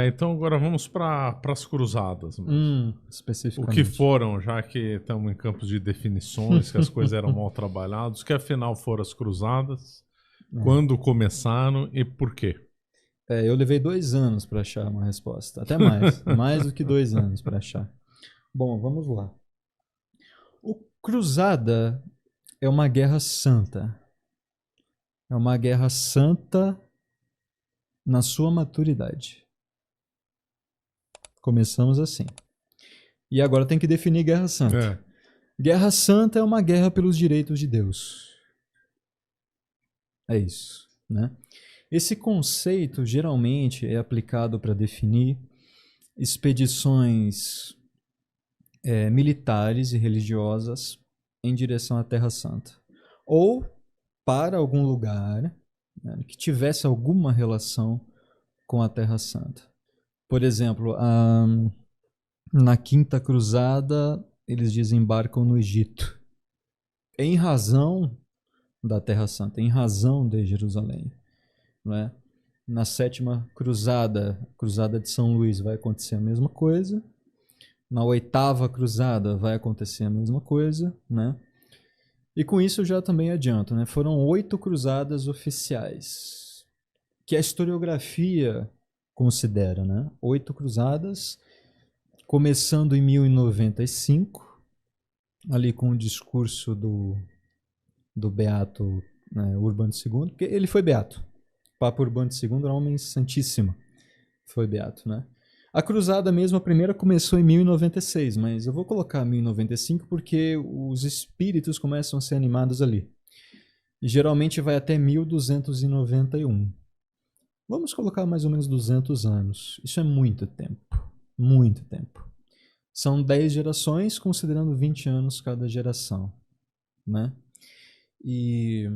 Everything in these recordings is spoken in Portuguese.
Então agora vamos para as cruzadas mesmo. O que Especificamente. foram, já que estamos em campos de definições, que as coisas eram mal trabalhadas, que afinal foram as cruzadas, quando começaram e por quê? Eu levei 2 anos para achar uma resposta. Até mais. Mais do que 2 anos para achar. Bom, vamos lá. O Cruzada é uma guerra santa. É uma guerra santa na sua maturidade. Começamos assim. E agora tem que definir guerra santa. Guerra santa é uma guerra pelos direitos de Deus. É isso, né? Esse conceito geralmente é aplicado para definir expedições militares e religiosas em direção à Terra Santa. Ou para algum lugar, né, que tivesse alguma relação com a Terra Santa. Por exemplo, na Quinta Cruzada, eles desembarcam no Egito, em razão da Terra Santa, em razão de Jerusalém. Não é? Na Sétima Cruzada, Cruzada de São Luís, vai acontecer a mesma coisa. Na Oitava Cruzada vai acontecer a mesma coisa, né? E com isso eu já também adianto, né? Foram 8 cruzadas oficiais, que a historiografia considera, né? 8 cruzadas, começando em 1095, ali com o discurso do beato, né, Urbano II, porque ele foi beato. Papa Urbano II era um homem santíssimo, foi beato, né? A cruzada mesmo, a primeira, começou em 1096, mas eu vou colocar 1095 porque os espíritos começam a ser animados ali. E geralmente vai até 1291. Vamos colocar mais ou menos 200 anos. Isso é muito tempo. Muito tempo. São 10 gerações, considerando 20 anos cada geração, né? E...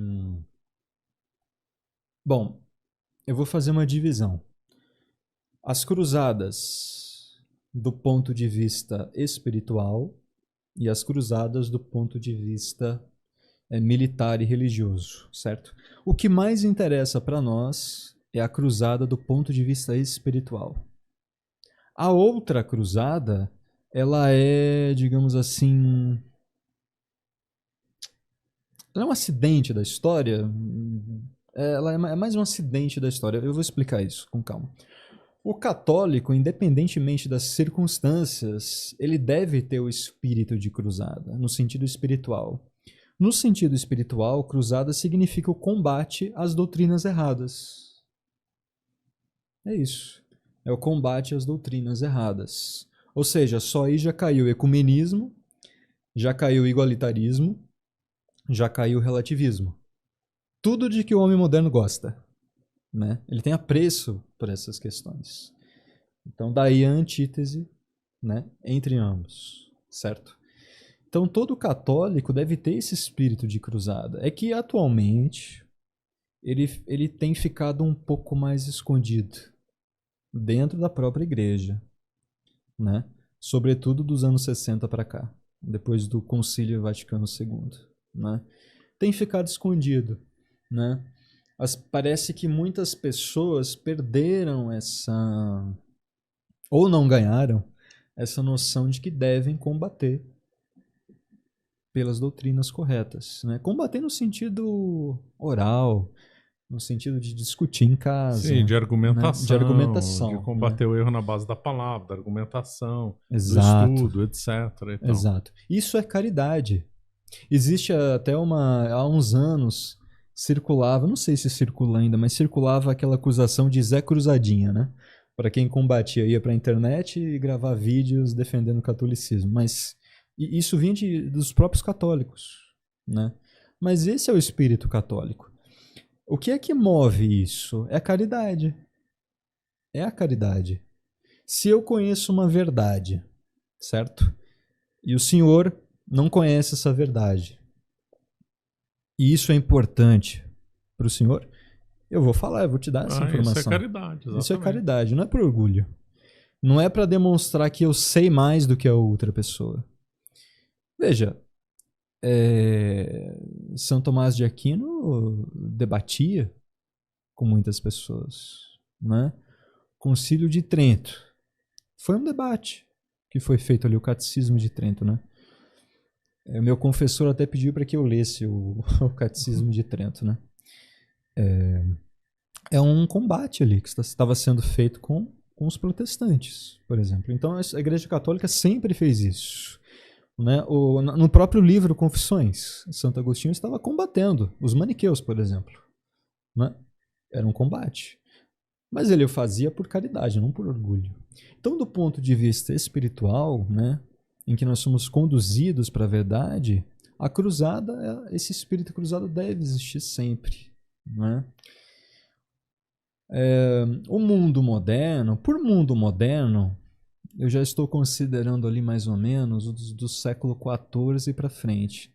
Bom, eu vou fazer uma divisão. As cruzadas do ponto de vista espiritual e as cruzadas do ponto de vista militar e religioso, certo? O que mais interessa para nós é a cruzada do ponto de vista espiritual. A outra cruzada, ela é, digamos assim, ela é um acidente da história. Ela é mais um acidente da história. Eu vou explicar isso com calma. O católico, independentemente das circunstâncias, ele deve ter o espírito de cruzada, no sentido espiritual. No sentido espiritual, cruzada significa o combate às doutrinas erradas. É isso. É o combate às doutrinas erradas. Ou seja, só aí já caiu o ecumenismo, já caiu o igualitarismo, já caiu o relativismo. Tudo de que o homem moderno gosta, né? Ele tem apreço por essas questões. Então, daí a antítese, né, entre ambos, certo? Então, todo católico deve ter esse espírito de cruzada. É que, atualmente, ele tem ficado um pouco mais escondido dentro da própria igreja, né? Sobretudo dos anos 60 para cá, depois do Concílio Vaticano II, né? Tem ficado escondido, né? Parece que muitas pessoas perderam ou não ganharam essa noção de que devem combater pelas doutrinas corretas, né? Combater no sentido oral, no sentido de discutir em casa, Sim, de né? De argumentação, de argumentação, né? combater o erro na base da palavra, da argumentação, do Exato, estudo, etc. Então. exato. Isso é caridade. Existe até há uns anos circulava, não sei se circula ainda, mas circulava aquela acusação de Zé Cruzadinha, né? Para quem combatia, ia para a internet e gravar vídeos defendendo o catolicismo. Mas isso vinha dos próprios católicos, né? Mas esse é o espírito católico. O que é que move isso? É a caridade. É a caridade. Se eu conheço uma verdade, certo? E o senhor não conhece essa verdade, e isso é importante para o senhor, eu vou falar, eu vou te dar essa Isso é informação. caridade, Isso é exatamente. caridade, não é por orgulho. Não é para demonstrar que eu sei mais do que a outra pessoa. Veja, São Tomás de Aquino debatia com muitas pessoas, né? Concílio de Trento. Foi um debate que foi feito ali, o Catecismo de Trento, né? O meu confessor até pediu para que eu lesse o Catecismo de Trento, né? É um combate ali que estava sendo feito com os protestantes, por exemplo. Então a Igreja Católica sempre fez isso. Né? No próprio livro Confissões, Santo Agostinho estava combatendo os maniqueus, por exemplo. Né? Era um combate. Mas ele o fazia por caridade, não por orgulho. Então, do ponto de vista espiritual, né, em que nós somos conduzidos para a verdade, a cruzada, esse espírito cruzado deve existir sempre. Né? O mundo moderno, por mundo moderno, eu já estou considerando ali mais ou menos do século XIV para frente.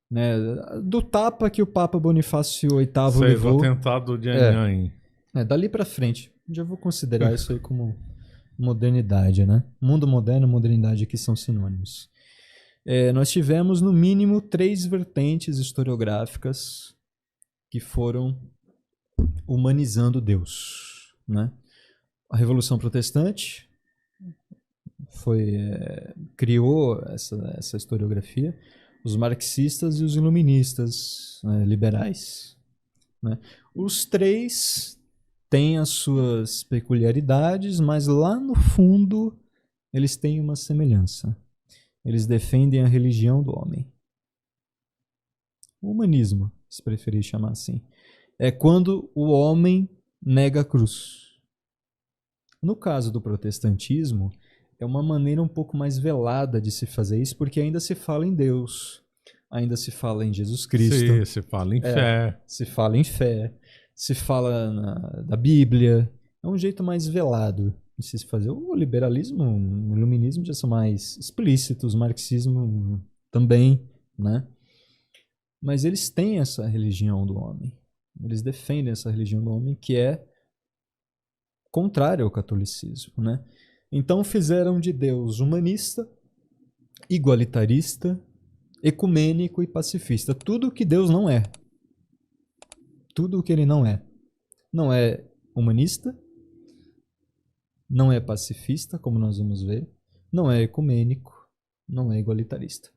Né? Do tapa que o Papa Bonifácio VIII levou. O atentado de Anhães. Dali para frente. Já vou considerar isso aí como modernidade. Né? Mundo moderno e modernidade aqui são sinônimos. Nós tivemos, no mínimo, 3 vertentes historiográficas que foram humanizando Deus. Né? A Revolução Protestante criou essa historiografia, os marxistas e os iluministas, né, liberais. Né? Os 3 têm as suas peculiaridades, mas lá no fundo eles têm uma semelhança. Eles defendem a religião do homem. O humanismo, se preferir chamar assim, é quando o homem nega a cruz. No caso do protestantismo, é uma maneira um pouco mais velada de se fazer isso, porque ainda se fala em Deus, ainda se fala em Jesus Cristo. Sim, se fala em fé. Se fala em fé, se fala da Bíblia. É um jeito mais velado de se fazer. O liberalismo, o iluminismo já são mais explícitos, o marxismo também, né? Mas eles têm essa religião do homem. Eles defendem essa religião do homem que é contrária ao catolicismo, né? Então fizeram de Deus humanista, igualitarista, ecumênico e pacifista. Tudo o que Deus não é. Tudo o que ele não é. Não é humanista, não é pacifista, como nós vamos ver, não é ecumênico, não é igualitarista.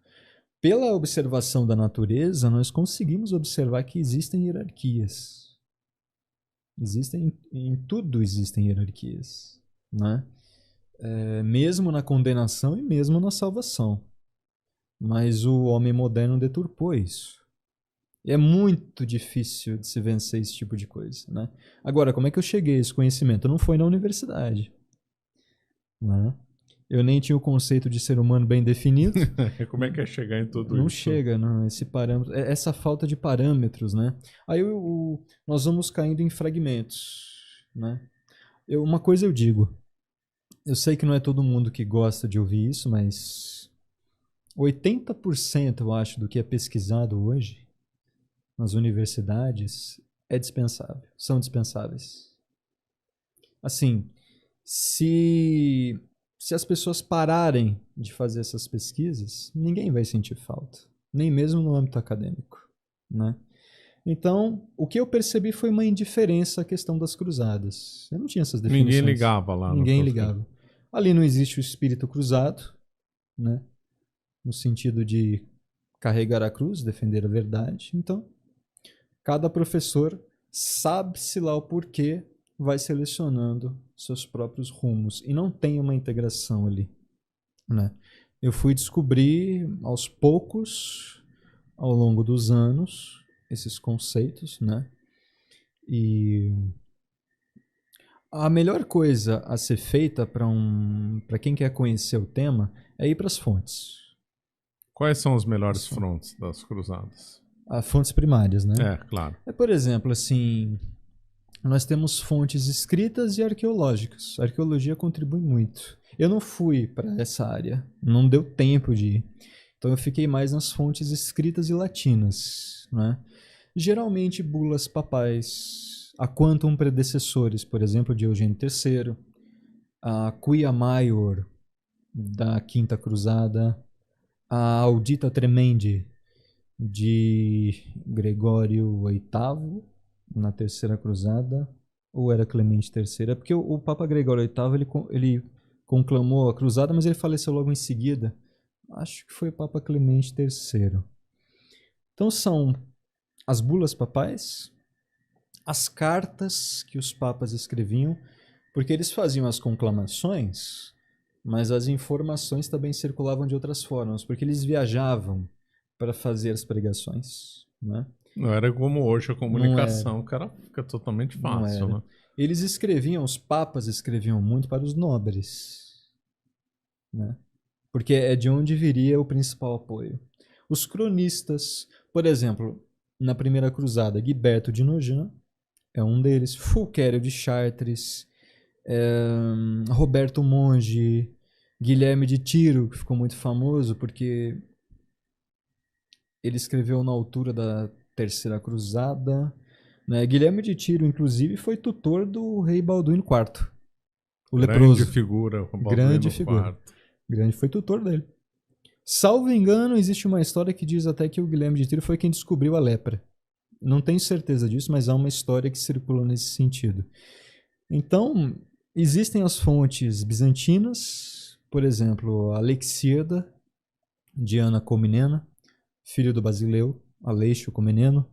Pela observação da natureza, nós conseguimos observar que existem hierarquias. Em tudo existem hierarquias, né? Mesmo na condenação e mesmo na salvação. Mas o homem moderno deturpou isso. É muito difícil de se vencer esse tipo de coisa, né? Agora, como é que eu cheguei a esse conhecimento? Não foi na universidade, né? Eu nem tinha o conceito de ser humano bem definido. Como é que é chegar em tudo Não isso? chega, não, esse parâmetro, essa falta de parâmetros, né? Aí nós vamos caindo em fragmentos, né? Uma coisa eu digo, eu sei que não é todo mundo que gosta de ouvir isso, mas 80% eu acho do que é pesquisado hoje nas universidades é dispensável, são dispensáveis. Assim, se as pessoas pararem de fazer essas pesquisas, ninguém vai sentir falta, nem mesmo no âmbito acadêmico, né? Então, o que eu percebi foi uma indiferença à questão das cruzadas. Eu não tinha essas definições. Ninguém ligava lá. Ninguém ligava. Ali não existe o espírito cruzado, né? No sentido de carregar a cruz, defender a verdade. Então, cada professor sabe-se lá o porquê vai selecionando seus próprios rumos e não tem uma integração ali, né? Eu fui descobrir aos poucos, ao longo dos anos, esses conceitos, né? E a melhor coisa a ser feita para quem quer conhecer o tema é ir para as fontes. Quais são os melhores frontes das cruzadas? As fontes primárias, né? Claro. Por exemplo, assim, nós temos fontes escritas e arqueológicas. A arqueologia contribui muito. Eu não fui para essa área, não deu tempo de ir. Então eu fiquei mais nas fontes escritas e latinas, né? Geralmente bulas papais, a quantum predecessores, por exemplo, de Eugênio III, a Quia Maior da Quinta Cruzada, a Audita Tremendi de Gregório VIII na Terceira Cruzada, Ou era Clemente III? É porque o Papa Gregório VIII ele conclamou a cruzada, mas ele faleceu logo em seguida. Acho que foi o Papa Clemente III. Então são as bulas papais, as cartas que os papas escreviam, porque eles faziam as conclamações, mas as informações também circulavam de outras formas, porque eles viajavam para fazer as pregações, né? Não era como hoje a Não era, comunicação, cara, fica totalmente não fácil, era. né? Eles escreviam, os papas escreviam muito para os nobres, né? Porque é de onde viria o principal apoio. Os cronistas, por exemplo, na primeira cruzada, Guiberto de Nogent é um deles, Fulquério de Chartres, Roberto Monge, Guilherme de Tiro, que ficou muito famoso porque ele escreveu na altura da Terceira Cruzada. Né? Guilherme de Tiro, inclusive, foi tutor do rei Balduíno IV, o Grande leproso. figura, o Grande Balduíno figura. IV. Grande foi tutor dele. Salvo engano, existe uma história que diz até que o Guilherme de Tiro foi quem descobriu a lepra. Não tenho certeza disso, mas há uma história que circula nesse sentido. Então, existem as fontes bizantinas, por exemplo, a Alexíada, de Ana Comnena, filho do Basileu, Aleixo Comneno,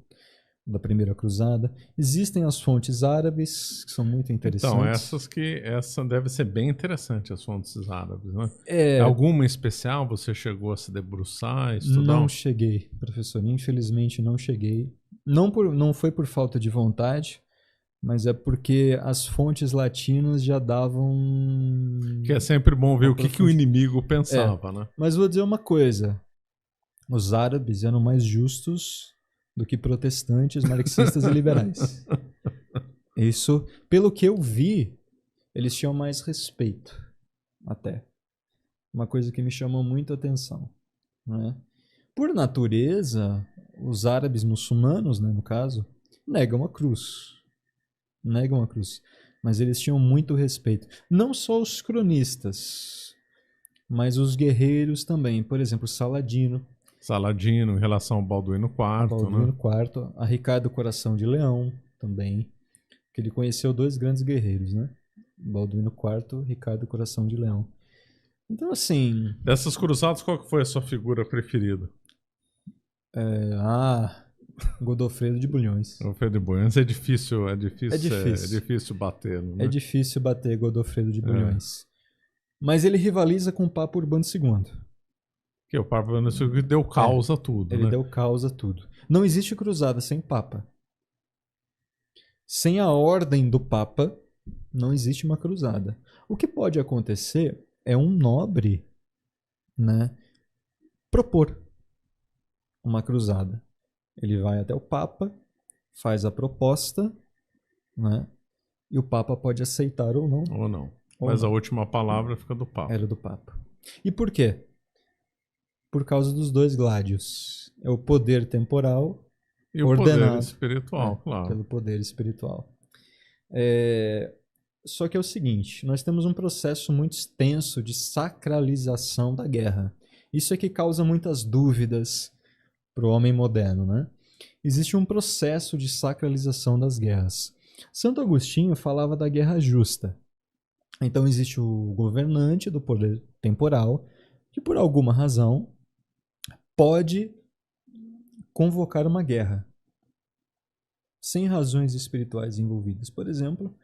da Primeira Cruzada. Existem as fontes árabes, que são muito interessantes. Então, essa deve ser bem interessante, as fontes árabes, né? Alguma em especial você chegou a se debruçar, estudar? Não cheguei, professor, infelizmente não cheguei. Não foi por falta de vontade, mas é porque as fontes latinas já davam... Que é sempre bom ver o que o inimigo pensava, né? Mas vou dizer uma coisa, os árabes eram mais justos do que protestantes, marxistas e liberais. Isso, pelo que eu vi, eles tinham mais respeito, até. Uma coisa que me chamou muito a atenção. Né? Por natureza, os árabes muçulmanos, né, no caso, negam a cruz. Negam a cruz. Mas eles tinham muito respeito. Não só os cronistas, mas os guerreiros também. Por exemplo, Saladino. Saladino, em relação ao Balduíno IV, Balduíno né? IV, a Ricardo Coração de Leão também, que ele conheceu dois grandes guerreiros, né? Balduíno IV, Ricardo Coração de Leão. Então, assim... Dessas cruzadas, qual que foi a sua figura preferida? Godofredo de Bulhões. Godofredo de Bulhões é difícil bater, né? É difícil bater Godofredo de Bulhões. Mas ele rivaliza com o Papa Urbano II. Que o Papa Urbano II deu causa a tudo, ele né? deu causa a tudo. Não existe cruzada sem Papa. Sem a ordem do Papa, não existe uma cruzada. O que pode acontecer é um nobre, né, propor uma cruzada. Ele vai até o Papa, faz a proposta, né, e o Papa pode aceitar ou não. Ou não. Mas a última palavra fica do Papa. Era do Papa. E por quê? Por causa dos dois gládios. É o poder temporal e o ordenado, poder espiritual, claro. Pelo poder espiritual. Só que é o seguinte, nós temos um processo muito extenso de sacralização da guerra. Isso é que causa muitas dúvidas para o homem moderno, né? Existe um processo de sacralização das guerras. Santo Agostinho falava da guerra justa. Então existe o governante do poder temporal que por alguma razão pode convocar uma guerra sem razões espirituais envolvidas. Por exemplo,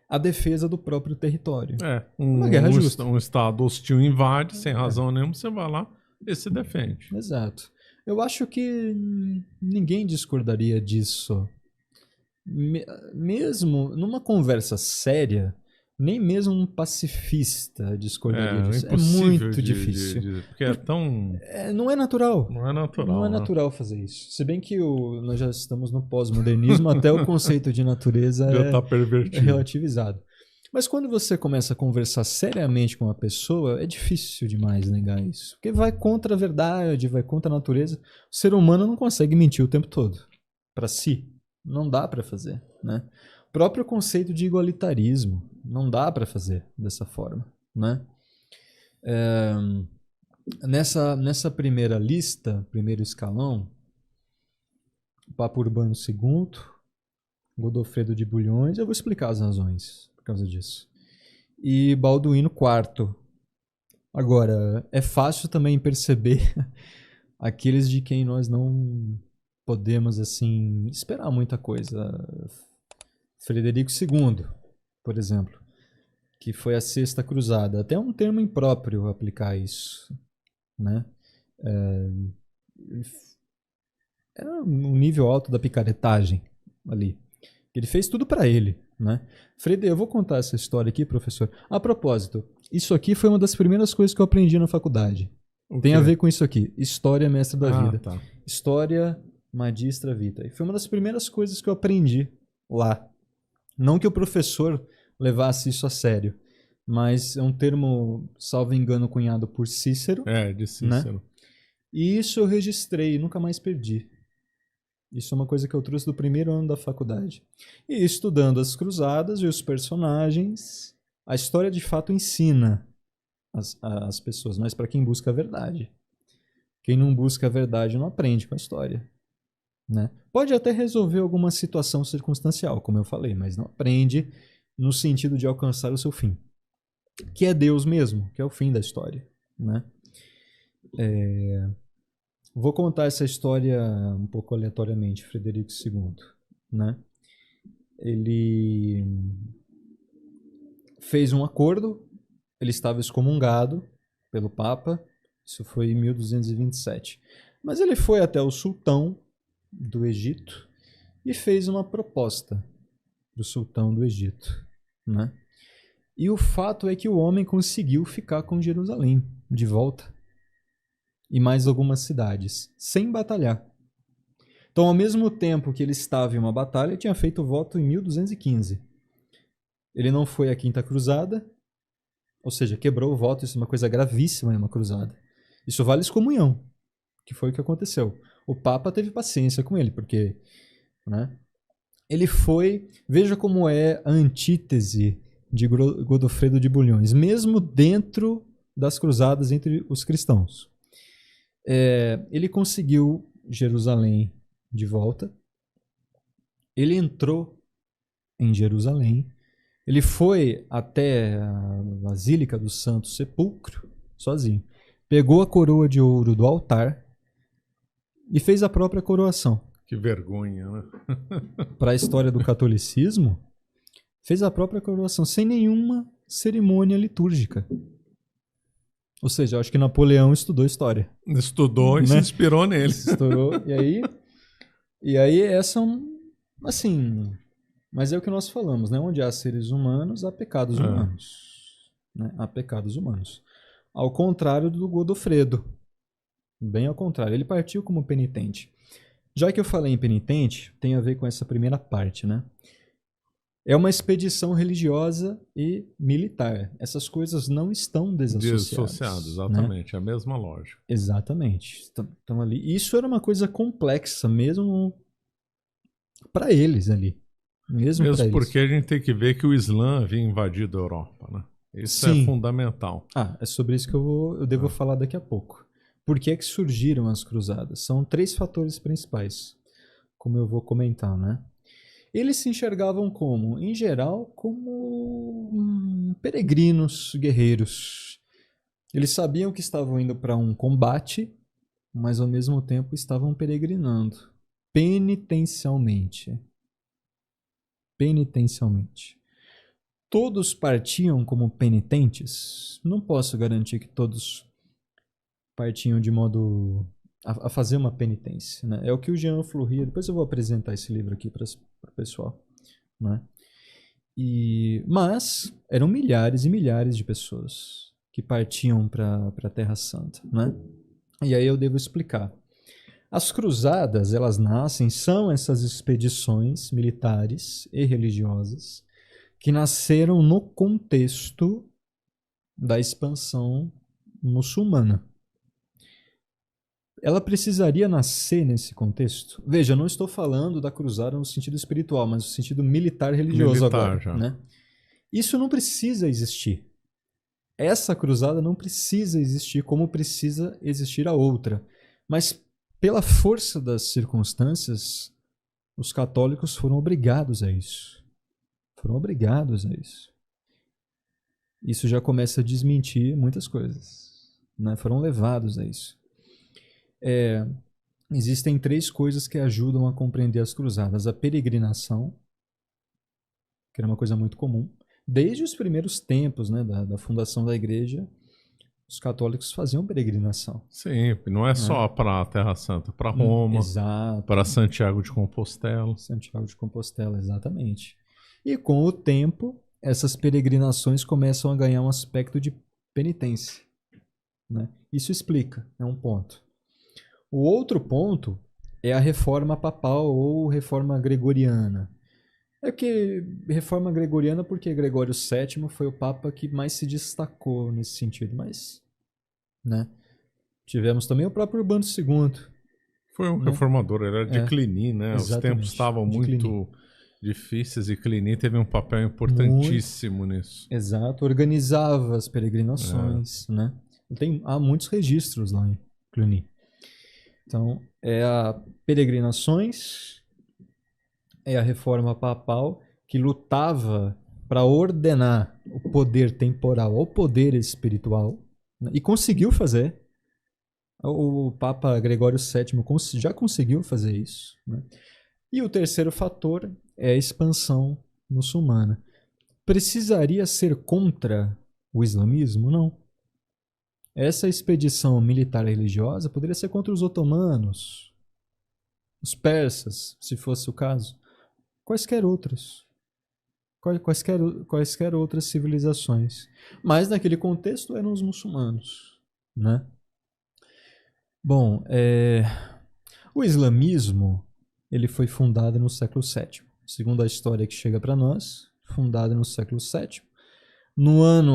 a defesa do próprio território. Uma guerra justa. Um estado hostil invade, sem razão nenhuma, você vai lá e se defende. Exato. Eu acho que ninguém discordaria disso. Mesmo numa conversa séria, nem mesmo um pacifista discordaria disso. É muito difícil. Porque é tão... não é natural. Não é natural. Não é natural fazer isso. Se bem que nós já estamos no pós-modernismo, até o conceito de natureza já tá pervertido. É relativizado. Mas quando você começa a conversar seriamente com uma pessoa, é difícil demais negar isso. Porque vai contra a verdade, vai contra a natureza. O ser humano não consegue mentir o tempo todo. Para si. Não dá para fazer, né? O próprio conceito de igualitarismo não dá para fazer dessa forma, né? Nessa primeira lista, primeiro escalão, o Papa Urbano II, Godofredo de Bulhões, eu vou explicar as razões por causa disso. E Balduíno IV. Agora, é fácil também perceber aqueles de quem nós não podemos, assim, esperar muita coisa. Frederico II, por exemplo, que foi a Sexta Cruzada. Até um termo impróprio aplicar isso, né? Era um nível alto da picaretagem ali. Ele fez tudo para ele, né? Eu vou contar essa história aqui, professor. A propósito, isso aqui foi uma das primeiras coisas que eu aprendi na faculdade. Tem a ver com isso aqui. História mestra da vida. Tá. História magistra vitae. Foi uma das primeiras coisas que eu aprendi lá. Não que o professor levasse isso a sério, mas é um termo, salvo engano, cunhado por Cícero. De Cícero. Né? E isso eu registrei, nunca mais perdi. Isso é uma coisa que eu trouxe do primeiro ano da faculdade. E estudando as cruzadas e os personagens, a história de fato ensina as pessoas, mas para quem busca a verdade. Quem não busca a verdade não aprende com a história. Né? Pode até resolver alguma situação circunstancial, como eu falei, mas não aprende no sentido de alcançar o seu fim. Que é Deus mesmo, que é o fim da história. Né? Vou contar essa história um pouco aleatoriamente, Frederico II, né? Ele fez um acordo, ele estava excomungado pelo Papa, isso foi em 1227. Mas ele foi até o sultão do Egito e fez uma proposta para o sultão do Egito, né? E o fato é que o homem conseguiu ficar com Jerusalém de volta. E mais algumas cidades, sem batalhar. Então, ao mesmo tempo que ele estava em uma batalha, ele tinha feito o voto em 1215. Ele não foi à Quinta Cruzada, ou seja, quebrou o voto, isso é uma coisa gravíssima em uma cruzada. Isso vale excomunhão, que foi o que aconteceu. O Papa teve paciência com ele, porque, né, ele foi... Veja como é a antítese de Godofredo de Bulhões, mesmo dentro das cruzadas entre os cristãos. Ele conseguiu Jerusalém de volta. Ele entrou em Jerusalém. Ele foi até a Basílica do Santo Sepulcro, sozinho. Pegou a coroa de ouro do altar e fez a própria coroação. Que vergonha, né? Para a história do catolicismo, fez a própria coroação, sem nenhuma cerimônia litúrgica. Ou seja, eu acho que Napoleão estudou história. Estudou e se inspirou nele. Estourou. E aí essa assim... Mas é o que nós falamos, né? Onde há seres humanos, há pecados humanos. Né? Há pecados humanos. Ao contrário do Godofredo. Bem ao contrário. Ele partiu como penitente. Já que eu falei em penitente, tem a ver com essa primeira parte, né? É uma expedição religiosa e militar. Essas coisas não estão desassociadas. Exatamente. Né? É a mesma lógica. Exatamente. Estão ali. Isso era uma coisa complexa, mesmo para eles ali. Mesmo porque a gente tem que ver que o Islã havia invadido a Europa, né? Isso Sim. é fundamental. É sobre isso que eu devo falar daqui a pouco. Por que é que surgiram as cruzadas? São 3 fatores principais, como eu vou comentar, né? Eles se enxergavam como, em geral, como peregrinos, guerreiros. Eles sabiam que estavam indo para um combate, mas ao mesmo tempo estavam peregrinando, penitencialmente. Todos partiam como penitentes? Não posso garantir que todos partiam de modo a fazer uma penitência, né? É o que o Jean Fleury, depois eu vou apresentar esse livro aqui para o pessoal, né? Mas eram milhares e milhares de pessoas que partiam para a Terra Santa, né? E aí eu devo explicar. As cruzadas, elas são essas expedições militares e religiosas que nasceram no contexto da expansão muçulmana. Ela precisaria nascer nesse contexto? Veja, eu não estou falando da cruzada no sentido espiritual, mas no sentido militar religioso agora. Já. Né? Isso não precisa existir. Essa cruzada não precisa existir como precisa existir a outra. Mas pela força das circunstâncias, Os católicos foram obrigados a isso. Foram obrigados a isso. Isso já começa a desmentir muitas coisas, né? Foram levados a isso. Existem 3 coisas que ajudam a compreender as cruzadas. A peregrinação, que era uma coisa muito comum. Desde os primeiros tempos, né, da fundação da igreja, os católicos faziam peregrinação. Sim, não é só para a Terra Santa, para Roma, para Santiago de Compostela. Santiago de Compostela, exatamente. E com o tempo, essas peregrinações começam a ganhar um aspecto de penitência, né? Isso explica, é um ponto. O outro ponto é a reforma papal ou reforma gregoriana. É que reforma gregoriana porque Gregório VII foi o papa que mais se destacou nesse sentido, mas, né? Tivemos também o próprio Urbano II. Foi um reformador, ele era de Cluny, né? Os tempos estavam muito difíceis e Cluny teve um papel importantíssimo nisso. Exato, organizava as peregrinações, né? Há muitos registros lá em Cluny. Então, é a peregrinações, é a reforma papal que lutava para ordenar o poder temporal ao poder espiritual, né? E conseguiu fazer. O Papa Gregório VII já conseguiu fazer isso, né? E o terceiro fator é a expansão muçulmana. Precisaria ser contra o islamismo? Não. Essa expedição militar religiosa poderia ser contra os otomanos, os persas, se fosse o caso, quaisquer outros, quaisquer outras civilizações. Mas naquele contexto eram os muçulmanos, né? Bom, o islamismo ele foi fundado no século VII. Segundo a história que chega para nós, fundado no século VII.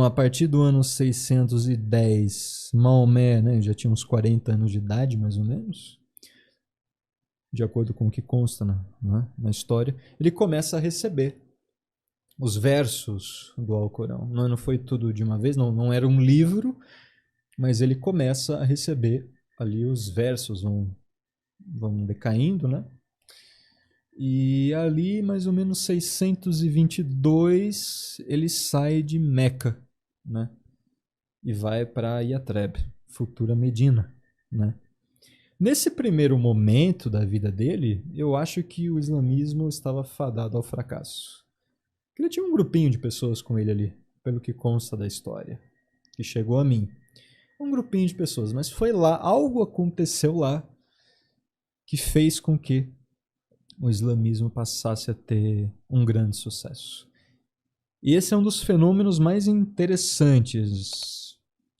A partir do ano 610, Maomé, né, já tinha uns 40 anos de idade, mais ou menos, de acordo com o que consta na história, ele começa a receber os versos do Alcorão. Não foi tudo de uma vez, não era um livro, mas ele começa a receber ali os versos, vão decaindo, né? E ali, mais ou menos 622, ele sai de Meca, né? E vai para Yatreb, futura Medina, né? Nesse primeiro momento da vida dele, eu acho que o islamismo estava fadado ao fracasso. Ele tinha um grupinho de pessoas com ele ali, pelo que consta da história, que chegou a mim. Um grupinho de pessoas, mas foi lá, algo aconteceu lá que fez com que o islamismo passasse a ter um grande sucesso. E esse é um dos fenômenos mais interessantes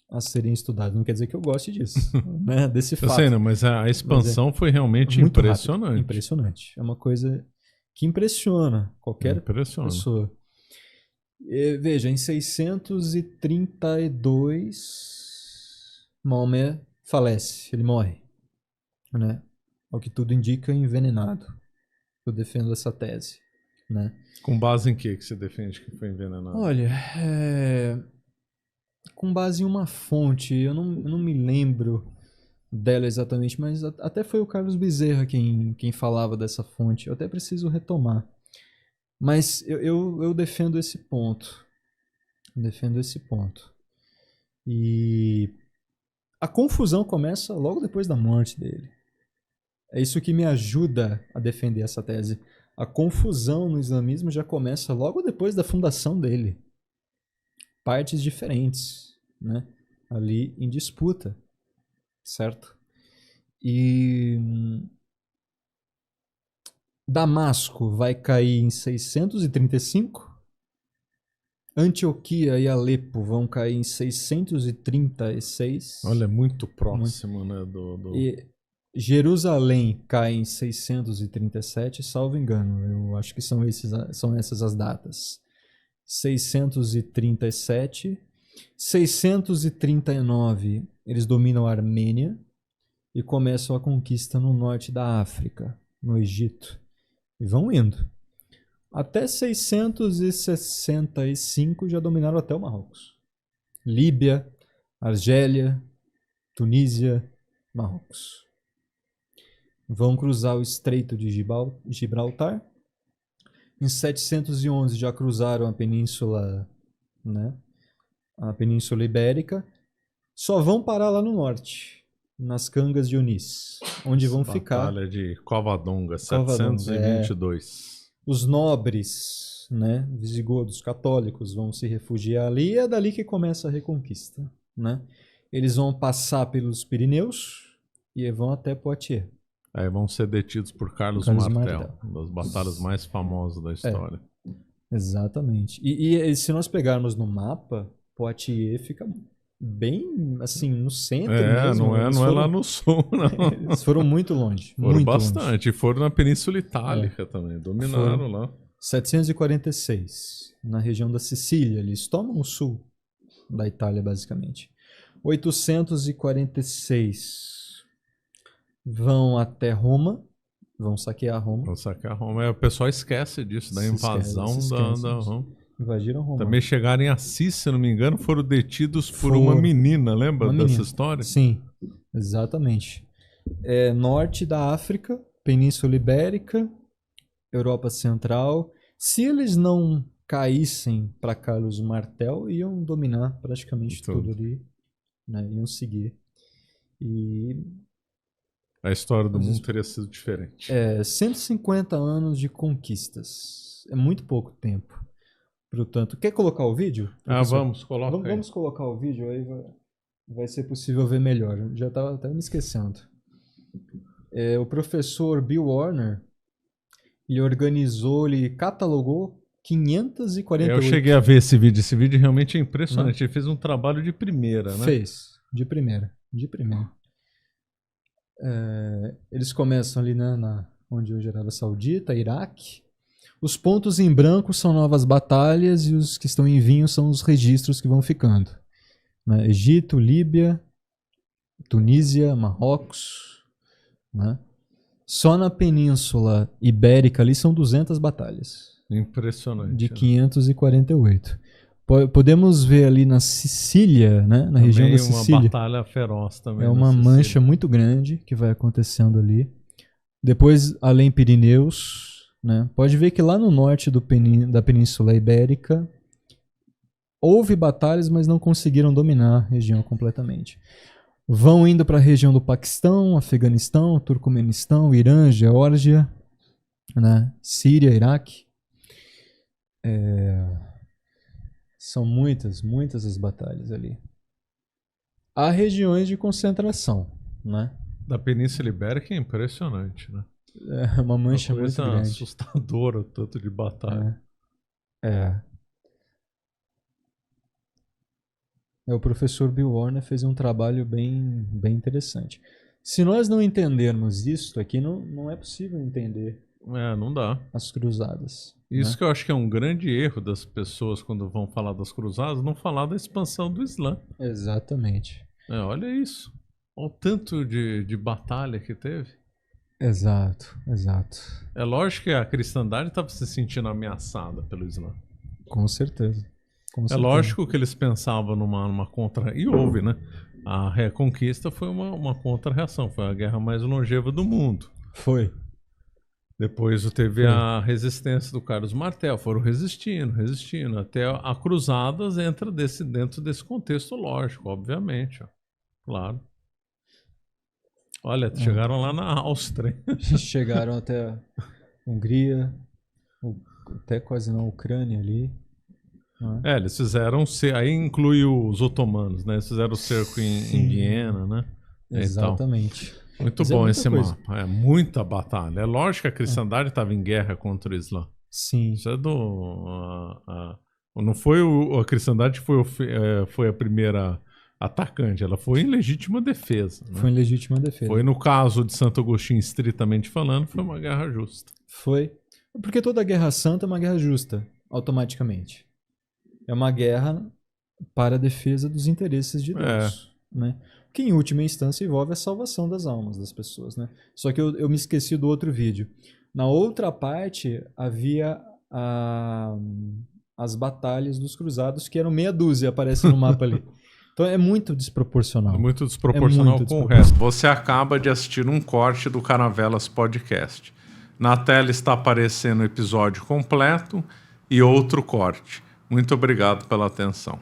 a serem estudados. Não quer dizer que eu goste disso, né? Desse fato. Eu sei, não, mas a expansão foi realmente muito impressionante. Rápido, impressionante. É uma coisa que impressiona qualquer pessoa. Veja, em 632, Maomé falece, ele morre, né? Ao que tudo indica, envenenado. Eu defendo essa tese, né? Com base em que você defende que foi envenenado? Olha, com base em uma fonte, eu não me lembro dela exatamente, mas até foi o Carlos Bezerra quem falava dessa fonte. Eu até preciso retomar. Mas eu defendo esse ponto. E a confusão começa logo depois da morte dele. É isso que me ajuda a defender essa tese. A confusão no islamismo já começa logo depois da fundação dele. Partes diferentes, né? Ali em disputa, certo? E Damasco vai cair em 635. Antioquia e Alepo vão cair em 636. Olha, é muito próximo, né? E Jerusalém cai em 637, salvo engano. Eu acho que são essas as datas. 637. 639, eles dominam a Armênia e começam a conquista no norte da África, no Egito. E vão indo. Até 665 já dominaram até o Marrocos. Líbia, Argélia, Tunísia, Marrocos. vão cruzar o Estreito de Gibraltar. Em 711 já cruzaram a península, né? A Península Ibérica. Só vão parar lá no norte, nas Cangas de Onís, onde vão ficar. Batalha de Covadonga, Covadonga, 722. Os nobres, né, visigodos, católicos, vão se refugiar ali, e é dali que começa a Reconquista, né? Eles vão passar pelos Pirineus e vão até Poitiers. Aí vão ser detidos por Carlos Martel, uma das batalhas mais famosas da história. Exatamente. E se nós pegarmos no mapa, Poitiers fica bem assim no centro mesmo. Não é lá no sul, não. Eles foram muito longe. Foram muito bastante. longe. E foram na Península Itálica também. Dominaram lá. 746, na região da Sicília. Eles tomam o sul da Itália, basicamente. 846, vão até Roma. Vão saquear Roma. Vão saquear Roma. O pessoal esquece disso, da invasão da Roma. Invadiram Roma. Também chegaram em Assis, se não me engano, foram detidos por uma menina, lembra dessa história? Sim, exatamente. Norte da África, Península Ibérica, Europa Central. Se eles não caíssem para Carlos Martel, iam dominar praticamente tudo ali, né? Iam seguir. E a história do mundo teria sido diferente. 150 anos de conquistas. É muito pouco tempo. Portanto, quer colocar o vídeo? Vamos colocar. Vamos colocar o vídeo aí, vai ser possível ver melhor. Já estava até me esquecendo. O professor Bill Warner, ele catalogou 548. Eu cheguei a ver esse vídeo. Esse vídeo realmente é impressionante. Ele fez um trabalho de primeira, né? Fez, de primeira. Eles começam ali, né, onde hoje era a Arábia Saudita, Iraque. Os pontos em branco são novas batalhas e os que estão em vinho são os registros que vão ficando. Né? Egito, Líbia, Tunísia, Marrocos. Né? Só na Península Ibérica ali são 200 batalhas. Impressionante. De 548. Podemos ver ali na Sicília, né? Na região da Sicília. Uma batalha feroz também. É uma mancha muito grande que vai acontecendo ali. Depois, além Pirineus, né? Pode ver que lá no norte da Península Ibérica houve batalhas, mas não conseguiram dominar a região completamente. Vão indo para a região do Paquistão, Afeganistão, Turcomenistão, Irã, Geórgia, né? Síria, Iraque. São muitas as batalhas ali. Há regiões de concentração, né? Da Península Ibérica é impressionante, né? É uma mancha muito grande. Assustadora o tanto de batalha. O professor Bill Warner fez um trabalho bem interessante. Se nós não entendermos isso aqui, não é possível entender. Não dá. As cruzadas. Isso, né? Que eu acho que é um grande erro das pessoas quando vão falar das cruzadas, não falar da expansão do Islã. Exatamente. Olha isso. Olha o tanto de batalha que teve. Exato. É lógico que a cristandade estava se sentindo ameaçada pelo Islã. Com certeza. É lógico que eles pensavam numa contra... E houve, né? A Reconquista foi uma contra-reação. Foi a guerra mais longeva do mundo. Foi. Depois teve a resistência do Carlos Martel. Foram resistindo. Até a Cruzadas entra dentro desse contexto lógico, obviamente. Claro. Olha, chegaram lá na Áustria. Chegaram até a Hungria, até quase na Ucrânia ali. Eles fizeram... Aí inclui os otomanos, né? Eles fizeram o cerco em Viena, né? Exatamente. Então, muito bom esse mapa. É muita batalha. É lógico que a cristandade estava em guerra contra o Islã. Sim. Isso é não foi a cristandade que foi a primeira atacante, ela foi em legítima defesa. Né? Foi em legítima defesa. Foi no caso de Santo Agostinho, estritamente falando, foi uma guerra justa. Foi. Porque toda guerra santa é uma guerra justa, automaticamente. É uma guerra para a defesa dos interesses de Deus. Né? Que em última instância envolve a salvação das almas das pessoas. Né? Só que eu me esqueci do outro vídeo. Na outra parte havia as batalhas dos cruzados, que eram meia dúzia, aparece no mapa ali. Então é muito desproporcional. É muito desproporcional muito com o resto. Você acaba de assistir um corte do Caravelas Podcast. Na tela está aparecendo o episódio completo e outro corte. Muito obrigado pela atenção.